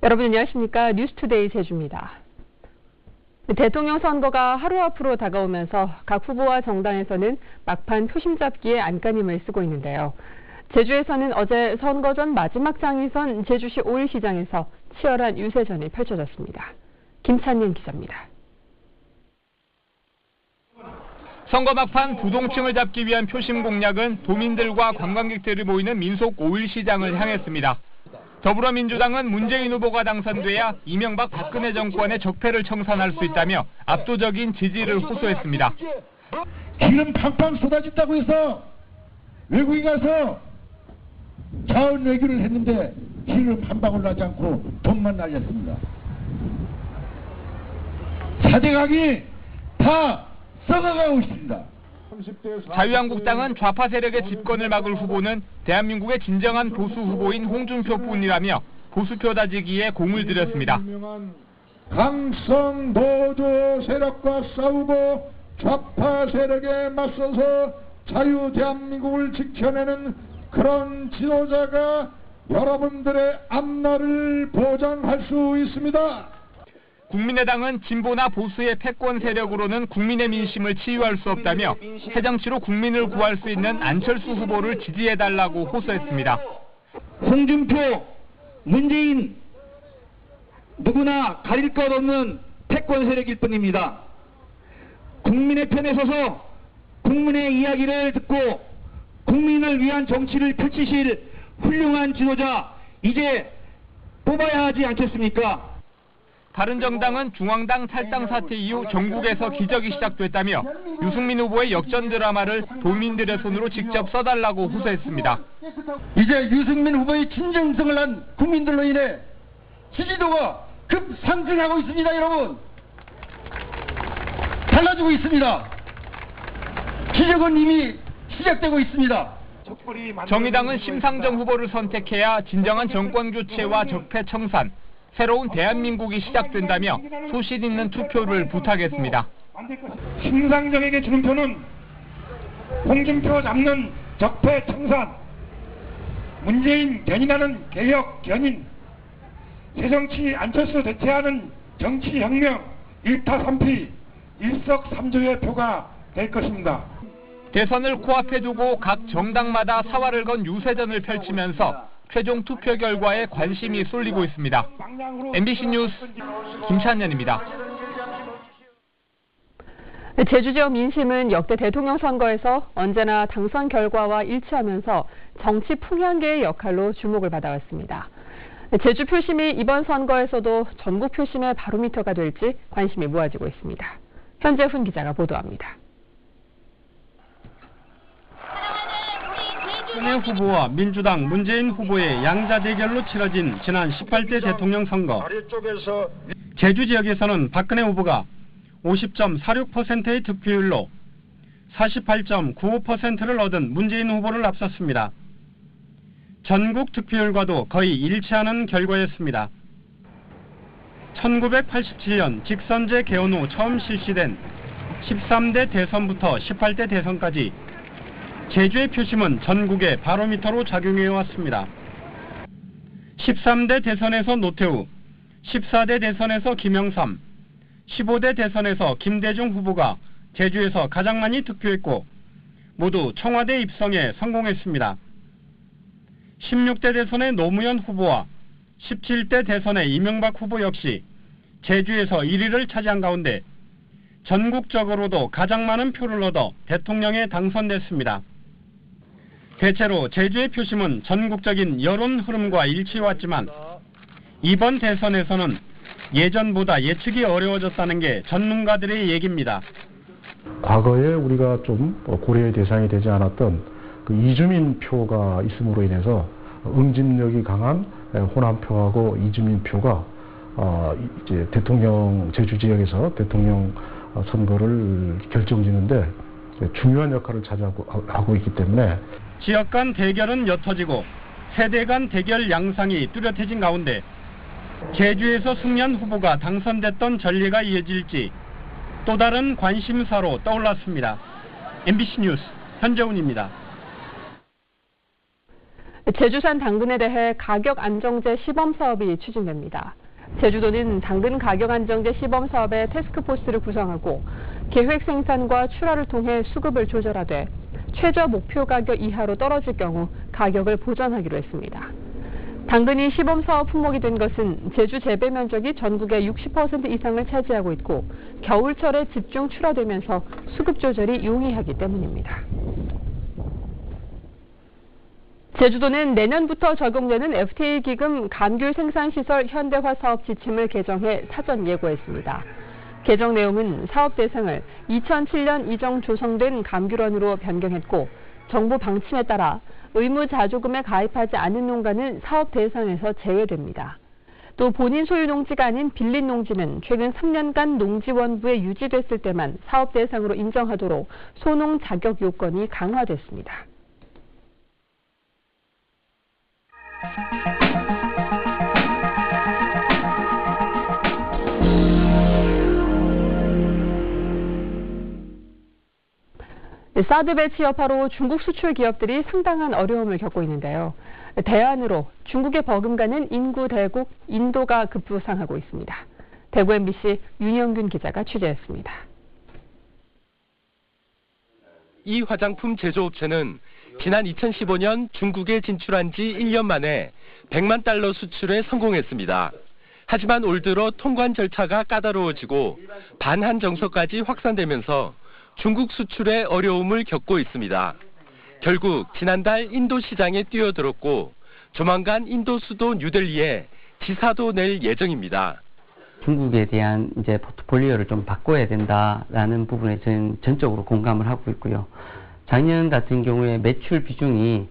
여러분 안녕하십니까? 뉴스투데이 제주입니다. 대통령 선거가 하루 앞으로 다가오면서 각 후보와 정당에서는 막판 표심 잡기에 안간힘을 쓰고 있는데요. 제주에서는 어제 선거 전 마지막 장이선 제주시 5일시장에서 치열한 유세전이 펼쳐졌습니다. 김찬윤 기자입니다. 선거 막판 부동층을 잡기 위한 표심 공략은 도민들과 관광객들이 모이는 민속 5일시장을 향했습니다. 더불어민주당은 문재인 후보가 당선돼야 이명박 박근혜 정권의 적폐를 청산할 수 있다며 압도적인 지지를 호소했습니다. 기름 팡팡 쏟아진다고 해서 외국에 가서 자원 외교를 했는데 기름 한 방울 나지 않고 돈만 날렸습니다. 4대강이 다 썩어가고 있습니다. 자유한국당은 좌파 세력의 집권을 막을 후보는 대한민국의 진정한 보수 후보인 홍준표뿐이라며 보수표 다지기에 공을 들였습니다. 강성 보수 세력과 싸우고 좌파 세력에 맞서서 자유 대한민국을 지켜내는 그런 지도자가 여러분들의 앞날을 보장할 수 있습니다. 국민의당은 진보나 보수의 패권 세력으로는 국민의 민심을 치유할 수 없다며 새정치로 국민을 구할 수 있는 안철수 후보를 지지해달라고 호소했습니다. 홍준표, 문재인 누구나 가릴 것 없는 패권 세력일 뿐입니다. 국민의 편에 서서 국민의 이야기를 듣고 국민을 위한 정치를 펼치실 훌륭한 지도자 이제 뽑아야 하지 않겠습니까? 바른정당은 중앙당 탈당 사태 이후 전국에서 기적이 시작됐다며 유승민 후보의 역전 드라마를 도민들의 손으로 직접 써달라고 호소했습니다. 이제 유승민 후보의 진정성을 한 국민들로 인해 지지도가 급상승하고 있습니다. 여러분, 달라지고 있습니다. 기적은 이미 시작되고 있습니다. 정의당은 심상정 후보를 선택해야 진정한 정권교체와 적폐 청산, 새로운 대한민국이 시작된다며 소신 있는 투표를 부탁했습니다. 심상정에게 주는 표는 홍준표 잡는 적폐 청산, 문재인 견인하는 개혁 견인, 새정치 안철수 대체하는 정치혁명, 일타삼피, 일석삼조의 표가 될 것입니다. 대선을 코앞에 두고 각 정당마다 사활을 건 유세전을 펼치면서 최종 투표 결과에 관심이 쏠리고 있습니다. MBC 뉴스 김찬현입니다. 제주 지역 민심은 역대 대통령 선거에서 언제나 당선 결과와 일치하면서 정치 풍향계의 역할로 주목을 받아왔습니다. 제주 표심이 이번 선거에서도 전국 표심의 바로미터가 될지 관심이 모아지고 있습니다. 현재훈 기자가 보도합니다. 박근혜 후보와 민주당 문재인 후보의 양자 대결로 치러진 지난 18대 대통령 선거. 제주 지역에서는 박근혜 후보가 50.46%의 득표율로 48.95%를 얻은 문재인 후보를 앞섰습니다. 전국 득표율과도 거의 일치하는 결과였습니다. 1987년 직선제 개헌 후 처음 실시된 13대 대선부터 18대 대선까지 제주의 표심은 전국의 바로미터로 작용해왔습니다. 13대 대선에서 노태우, 14대 대선에서 김영삼, 15대 대선에서 김대중 후보가 제주에서 가장 많이 득표했고 모두 청와대 입성에 성공했습니다. 16대 대선의 노무현 후보와 17대 대선의 이명박 후보 역시 제주에서 1위를 차지한 가운데 전국적으로도 가장 많은 표를 얻어 대통령에 당선됐습니다. 대체로 제주의 표심은 전국적인 여론 흐름과 일치해왔지만 이번 대선에서는 예전보다 예측이 어려워졌다는 게 전문가들의 얘기입니다. 과거에 우리가 좀 고려의 대상이 되지 않았던 그 이주민 표가 있음으로 인해서 응집력이 강한 호남표하고 이주민 표가 이제 대통령 제주 지역에서 대통령 선거를 결정짓는데 중요한 역할을 차지하고 있기 때문에 지역 간 대결은 옅어지고 세대 간 대결 양상이 뚜렷해진 가운데 제주에서 승리한 후보가 당선됐던 전례가 이어질지 또 다른 관심사로 떠올랐습니다. MBC 뉴스 현재훈입니다. 제주산 당근에 대해 가격 안정제 시범 사업이 추진됩니다. 제주도는 당근 가격 안정제 시범 사업의 태스크포스를 구성하고 계획 생산과 출하를 통해 수급을 조절하되 최저 목표 가격 이하로 떨어질 경우 가격을 보전하기로 했습니다. 당근이 시범 사업 품목이 된 것은 제주 재배 면적이 전국의 60% 이상을 차지하고 있고 겨울철에 집중 출하되면서 수급 조절이 용이하기 때문입니다. 제주도는 내년부터 적용되는 FTA 기금 감귤 생산시설 현대화 사업 지침을 개정해 사전 예고했습니다. 개정 내용은 사업 대상을 2007년 이정 조성된 감귤원으로 변경했고 정부 방침에 따라 의무 자조금에 가입하지 않은 농가는 사업 대상에서 제외됩니다. 또 본인 소유 농지가 아닌 빌린 농지는 최근 3년간 농지원부에 유지됐을 때만 사업 대상으로 인정하도록 소농 자격 요건이 강화됐습니다. 사드 배치 여파로 중국 수출 기업들이 상당한 어려움을 겪고 있는데요. 대안으로 중국에 버금가는 인구 대국 인도가 급부상하고 있습니다. 대구 MBC 윤영균 기자가 취재했습니다. 이 화장품 제조업체는 지난 2015년 중국에 진출한 지 1년 만에 100만 달러 수출에 성공했습니다. 하지만 올 들어 통관 절차가 까다로워지고 반한 정서까지 확산되면서 중국 수출에 어려움을 겪고 있습니다. 결국 지난달 인도 시장에 뛰어들었고 조만간 인도 수도 뉴델리에 지사도 낼 예정입니다. 중국에 대한 이제 포트폴리오를 좀 바꿔야 된다라는 부분에 저는 전적으로 공감을 하고 있고요. 작년 같은 경우에 매출 비중이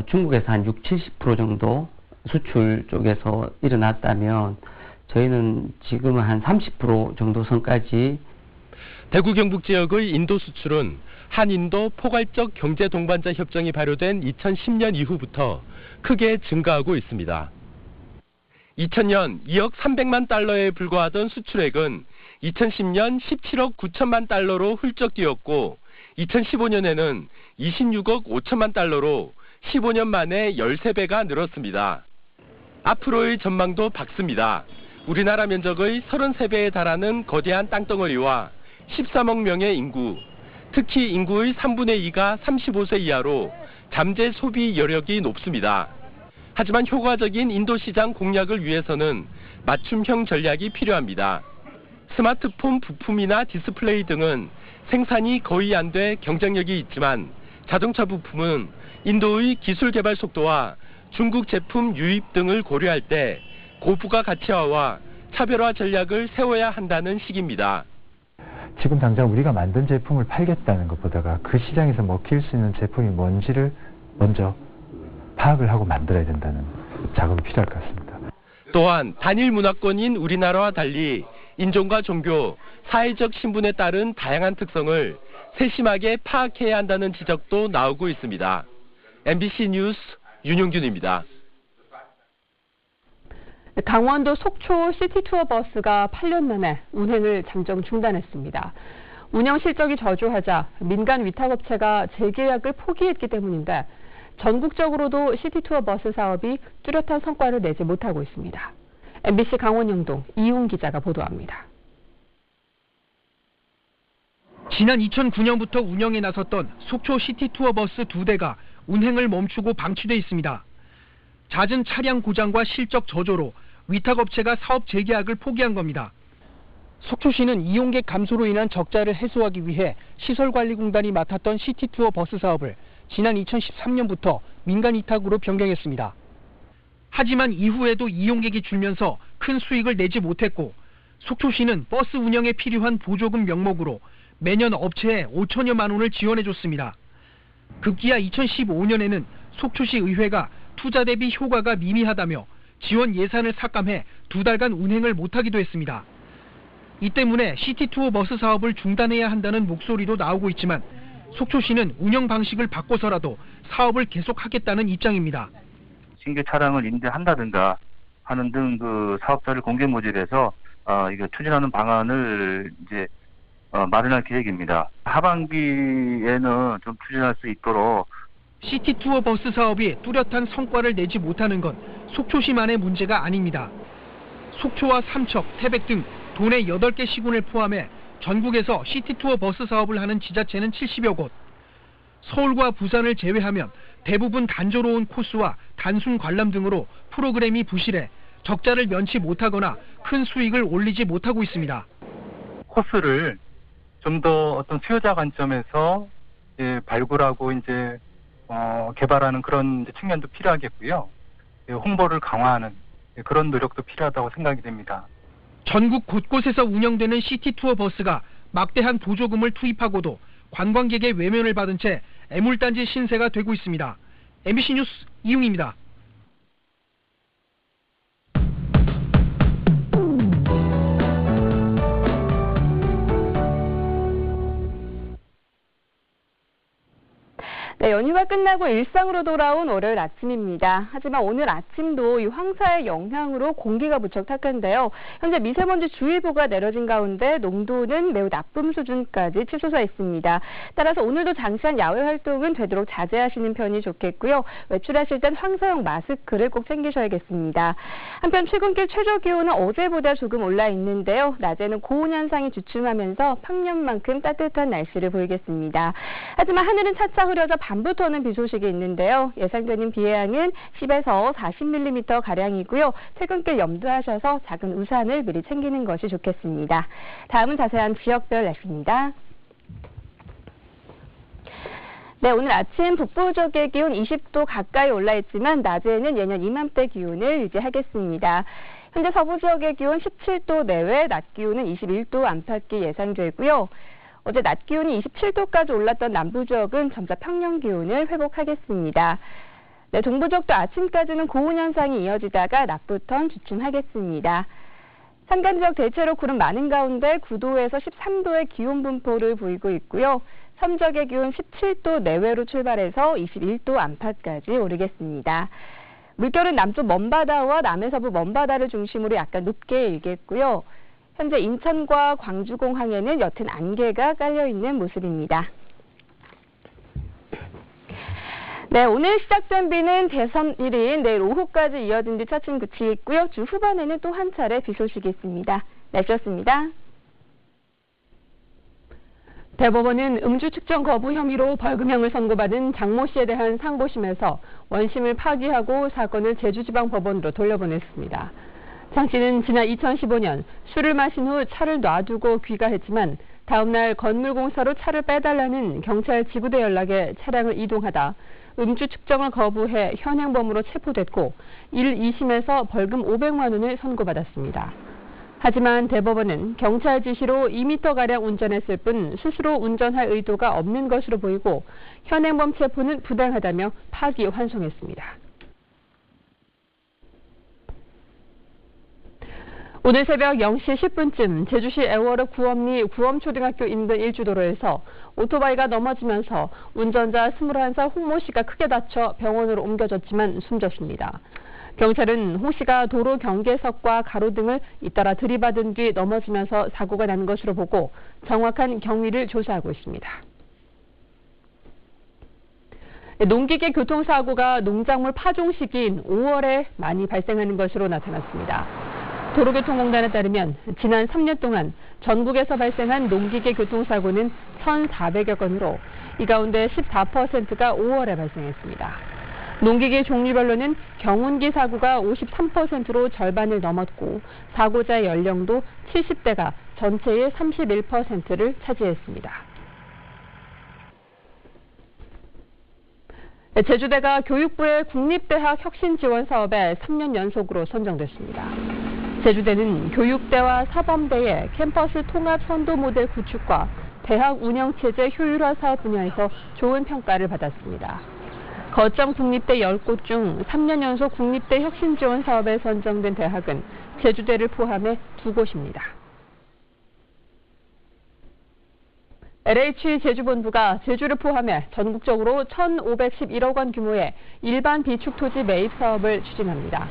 중국에서 한 60-70% 정도 수출 쪽에서 일어났다면 저희는 지금은 한 30% 정도 선까지. 대구 경북 지역의 인도 수출은 한인도 포괄적 경제 동반자 협정이 발효된 2010년 이후부터 크게 증가하고 있습니다. 2000년 2억 300만 달러에 불과하던 수출액은 2010년 17억 9천만 달러로 훌쩍 뛰었고 2015년에는 26억 5천만 달러로 15년 만에 13배가 늘었습니다. 앞으로의 전망도 밝습니다. 우리나라 면적의 33배에 달하는 거대한 땅덩어리와 13억 명의 인구, 특히 인구의 3분의 2가 35세 이하로 잠재 소비 여력이 높습니다. 하지만 효과적인 인도 시장 공략을 위해서는 맞춤형 전략이 필요합니다. 스마트폰 부품이나 디스플레이 등은 생산이 거의 안 돼 경쟁력이 있지만 자동차 부품은 인도의 기술 개발 속도와 중국 제품 유입 등을 고려할 때 고부가 가치화와 차별화 전략을 세워야 한다는 시기입니다. 지금 당장 우리가 만든 제품을 팔겠다는 것보다가 그 시장에서 먹힐 수 있는 제품이 뭔지를 먼저 파악을 하고 만들어야 된다는 작업이 필요할 것 같습니다. 또한 단일 문화권인 우리나라와 달리 인종과 종교, 사회적 신분에 따른 다양한 특성을 세심하게 파악해야 한다는 지적도 나오고 있습니다. MBC 뉴스 윤용균입니다. 강원도 속초 시티투어 버스가 8년 만에 운행을 잠정 중단했습니다. 운영 실적이 저조하자 민간 위탁업체가 재계약을 포기했기 때문인데 전국적으로도 시티투어 버스 사업이 뚜렷한 성과를 내지 못하고 있습니다. MBC 강원 영동 이웅 기자가 보도합니다. 지난 2009년부터 운영에 나섰던 속초 시티투어 버스 2대가 운행을 멈추고 방치돼 있습니다. 잦은 차량 고장과 실적 저조로 위탁업체가 사업 재계약을 포기한 겁니다. 속초시는 이용객 감소로 인한 적자를 해소하기 위해 시설관리공단이 맡았던 시티투어 버스 사업을 지난 2013년부터 민간 위탁으로 변경했습니다. 하지만 이후에도 이용객이 줄면서 큰 수익을 내지 못했고 속초시는 버스 운영에 필요한 보조금 명목으로 매년 업체에 5천여만 원을 지원해줬습니다. 급기야 2015년에는 속초시 의회가 투자 대비 효과가 미미하다며 지원 예산을 삭감해 2달간 운행을 못하기도 했습니다. 이 때문에 시티투어 버스 사업을 중단해야 한다는 목소리도 나오고 있지만 속초시는 운영 방식을 바꿔서라도 사업을 계속하겠다는 입장입니다. 신규 차량을 인대한다든가 하는 등 그 사업자를 공개 모집해서 이거 추진하는 방안을 이제 마련할 계획입니다. 하반기에는 좀 추진할 수 있도록 시티투어 버스 사업이 뚜렷한 성과를 내지 못하는 건 속초시만의 문제가 아닙니다. 속초와 삼척, 태백 등 도내 8개 시군을 포함해 전국에서 시티투어 버스 사업을 하는 지자체는 70여 곳. 서울과 부산을 제외하면 대부분 단조로운 코스와 단순 관람 등으로 프로그램이 부실해 적자를 면치 못하거나 큰 수익을 올리지 못하고 있습니다. 코스를 좀 더 어떤 수요자 관점에서 발굴하고 개발하는 그런 측면도 필요하겠고요. 홍보를 강화하는 그런 노력도 필요하다고 생각이 됩니다. 전국 곳곳에서 운영되는 시티투어 버스가 막대한 보조금을 투입하고도 관광객의 외면을 받은 채 애물단지 신세가 되고 있습니다. MBC 뉴스 이웅입니다. 네, 연휴가 끝나고 일상으로 돌아온 월요일 아침입니다. 하지만 오늘 아침도 이 황사의 영향으로 공기가 무척 탁한데요. 현재 미세먼지 주의보가 내려진 가운데 농도는 매우 나쁨 수준까지 치솟아 있습니다. 따라서 오늘도 장시간 야외 활동은 되도록 자제하시는 편이 좋겠고요. 외출하실 땐 황사용 마스크를 꼭 챙기셔야겠습니다. 한편 출근길 최저 기온은 어제보다 조금 올라 있는데요. 낮에는 고온 현상이 주춤하면서 평년만큼 따뜻한 날씨를 보이겠습니다. 하지만 하늘은 차차 흐려져 밤부터는 비 소식이 있는데요. 예상되는 비의 양은 10에서 40mm 가량이고요. 퇴근길 염두하셔서 작은 우산을 미리 챙기는 것이 좋겠습니다. 다음은 자세한 지역별 날씨입니다. 네, 오늘 아침 북부 지역의 기온 20도 가까이 올라 있지만 낮에는 예년 이맘때 기온을 유지하겠습니다. 현재 서부 지역의 기온 17도 내외, 낮 기온은 21도 안팎이 예상되고요. 어제 낮 기온이 27도까지 올랐던 남부 지역은 점차 평년 기온을 회복하겠습니다. 네, 동부 지역도 아침까지는 고온 현상이 이어지다가 낮부터는 주춤하겠습니다. 산간 지역 대체로 구름 많은 가운데 9도에서 13도의 기온 분포를 보이고 있고요. 섬 지역의 기온 17도 내외로 출발해서 21도 안팎까지 오르겠습니다. 물결은 남쪽 먼바다와 남해서부 먼바다를 중심으로 약간 높게 일겠고요. 현재 인천과 광주공항에는 옅은 안개가 깔려있는 모습입니다. 네, 오늘 시작된 비는 대선일인 내일 오후까지 이어진 뒤 차츰 그치겠고요. 주 후반에는 또 한 차례 비 소식이 있습니다. 날씨였습니다. 대법원은 음주 측정 거부 혐의로 벌금형을 선고받은 장모 씨에 대한 상고심에서 원심을 파기하고 사건을 제주지방법원으로 돌려보냈습니다. 장 씨는 지난 2015년 술을 마신 후 차를 놔두고 귀가했지만 다음 날 건물공사로 차를 빼달라는 경찰 지구대 연락에 차량을 이동하다 음주 측정을 거부해 현행범으로 체포됐고 1, 2심에서 벌금 500만 원을 선고받았습니다. 하지만 대법원은 경찰 지시로 2m가량 운전했을 뿐 스스로 운전할 의도가 없는 것으로 보이고 현행범 체포는 부당하다며 파기환송했습니다. 오늘 새벽 0시 10분쯤 제주시 애월읍 구엄리 구엄초등학교 인근 일주도로에서 오토바이가 넘어지면서 운전자 21살 홍모 씨가 크게 다쳐 병원으로 옮겨졌지만 숨졌습니다. 경찰은 홍 씨가 도로 경계석과 가로등을 잇따라 들이받은 뒤 넘어지면서 사고가 난 것으로 보고 정확한 경위를 조사하고 있습니다. 농기계 교통사고가 농작물 파종 시기인 5월에 많이 발생하는 것으로 나타났습니다. 도로교통공단에 따르면 지난 3년 동안 전국에서 발생한 농기계 교통사고는 1,400여 건으로 이 가운데 14%가 5월에 발생했습니다. 농기계 종류별로는 경운기 사고가 53%로 절반을 넘었고 사고자의 연령도 70대가 전체의 31%를 차지했습니다. 제주대가 교육부의 국립대학 혁신지원 사업에 3년 연속으로 선정됐습니다. 제주대는 교육대와 사범대의 캠퍼스 통합 선도 모델 구축과 대학 운영체제 효율화 사업 분야에서 좋은 평가를 받았습니다. 거점 국립대 10곳 중 3년 연속 국립대 혁신지원 사업에 선정된 대학은 제주대를 포함해 2곳입니다. LH 제주본부가 제주를 포함해 전국적으로 1,511억 원 규모의 일반 비축 토지 매입 사업을 추진합니다.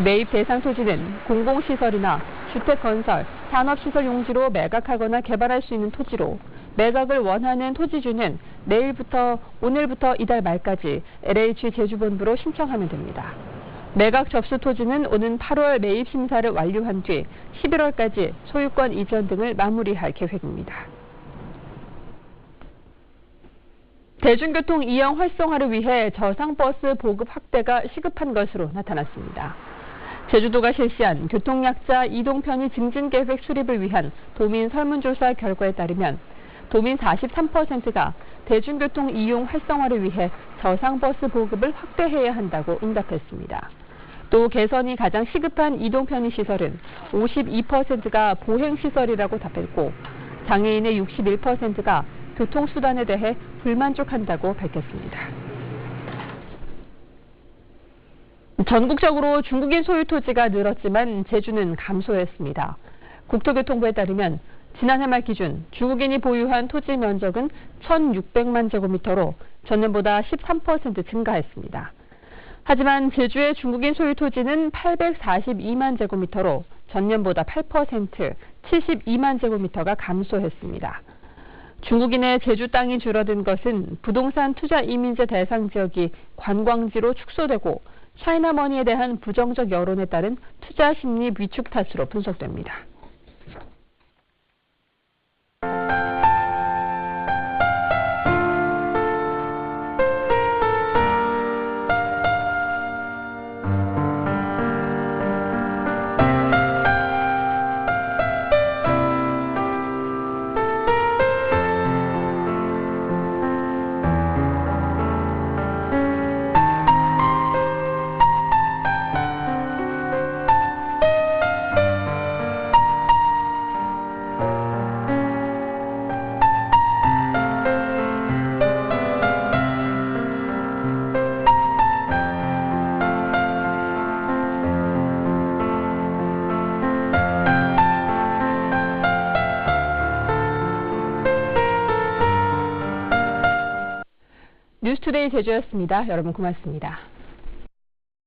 매입 대상 토지는 공공시설이나 주택건설, 산업시설 용지로 매각하거나 개발할 수 있는 토지로 매각을 원하는 토지주는 오늘부터 이달 말까지 LH 제주본부로 신청하면 됩니다. 매각 접수 토지는 오는 8월 매입 심사를 완료한 뒤 11월까지 소유권 이전 등을 마무리할 계획입니다. 대중교통 이용 활성화를 위해 저상버스 보급 확대가 시급한 것으로 나타났습니다. 제주도가 실시한 교통약자 이동 편의 증진 계획 수립을 위한 도민 설문조사 결과에 따르면 도민 43%가 대중교통 이용 활성화를 위해 저상버스 보급을 확대해야 한다고 응답했습니다. 또 개선이 가장 시급한 이동 편의 시설은 52%가 보행시설이라고 답했고 장애인의 61%가 교통수단에 대해 불만족한다고 밝혔습니다. 전국적으로 중국인 소유 토지가 늘었지만 제주는 감소했습니다. 국토교통부에 따르면 지난해 말 기준 중국인이 보유한 토지 면적은 1,600만 제곱미터로 전년보다 13% 증가했습니다. 하지만 제주의 중국인 소유 토지는 842만 제곱미터로 전년보다 8%, 72만 제곱미터가 감소했습니다. 중국인의 제주 땅이 줄어든 것은 부동산 투자 이민제 대상 지역이 관광지로 축소되고 차이나머니에 대한 부정적 여론에 따른 투자 심리 위축 탓으로 분석됩니다. 뉴스투데이 제주였습니다. 여러분 고맙습니다.